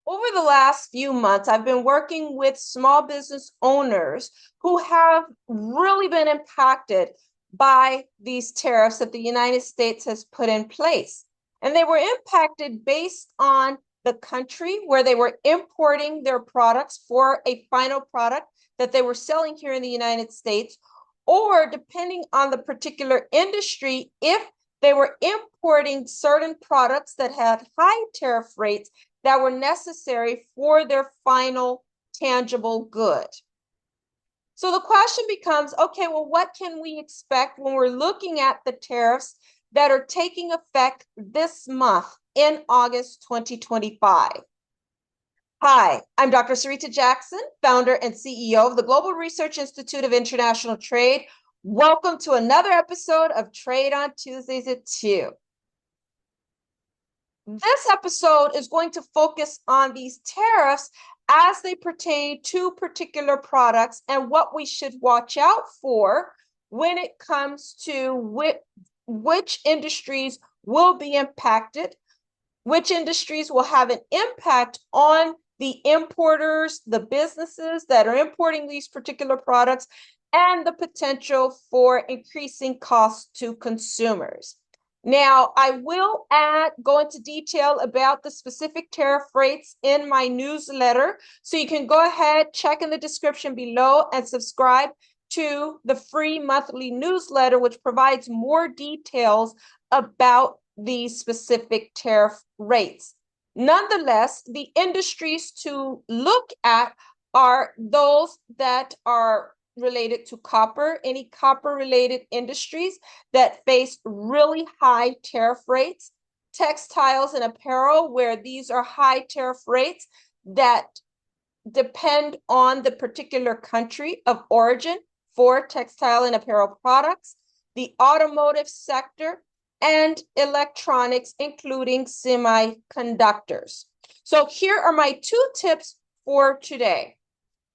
Over the last few months, I've been working with small business owners who have really been impacted by these tariffs that the United States has put in place. And they were impacted based on the country where they were importing their products for a final product that they were selling here in the United States, or depending on the particular industry, if they were importing certain products that had high tariff rates that were necessary for their final tangible good. So the question becomes, okay, well, what can we expect when we're looking at the tariffs that are taking effect this month in August 2025? Hi, I'm Dr. Sarita Jackson, founder and CEO of the Global Research Institute of International Trade. Welcome to another episode of Trade on Tuesdays at 2. This episode is going to focus on these tariffs as they pertain to particular products and what we should watch out for when it comes to which industries will be impacted, which industries will have an impact on the importers, the businesses that are importing these particular products, and the potential for increasing costs to consumers. Now, I will go into detail about the specific tariff rates in my newsletter, so you can go ahead, check in the description below, and subscribe to the free monthly newsletter, which provides more details about these specific tariff rates. Nonetheless, the industries to look at are those that are related to copper, any copper-related industries that face really high tariff rates, textiles and apparel, where these are high tariff rates that depend on the particular country of origin for textile and apparel products, the automotive sector, and electronics, including semiconductors. So here are my 2 tips for today.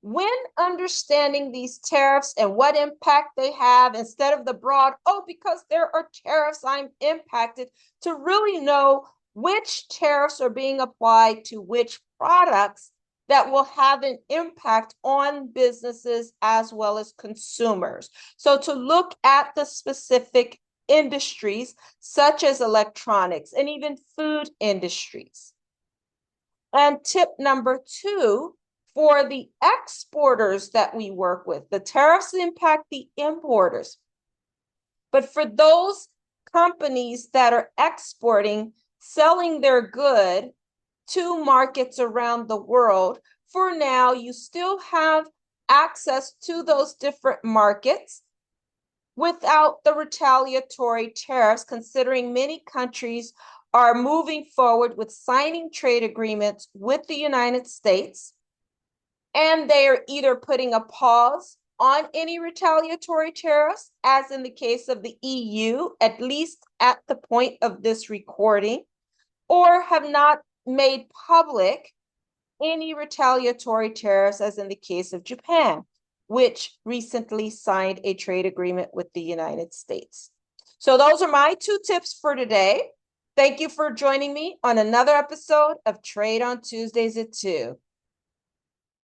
When understanding these tariffs and what impact they have, instead of the broad, oh, because there are tariffs, I'm impacted, to really know which tariffs are being applied to which products that will have an impact on businesses as well as consumers. So to look at the specific industries such as electronics and even food industries. And tip number 2, for the exporters that we work with, the tariffs impact the importers. But for those companies that are exporting, selling their good to markets around the world, for now, you still have access to those different markets without the retaliatory tariffs, considering many countries are moving forward with signing trade agreements with the United States, and they are either putting a pause on any retaliatory tariffs, as in the case of the EU, at least at the point of this recording, or have not made public any retaliatory tariffs, as in the case of Japan, which recently signed a trade agreement with the United States. So those are my 2 tips for today. Thank you for joining me on another episode of Trade on Tuesdays at 2.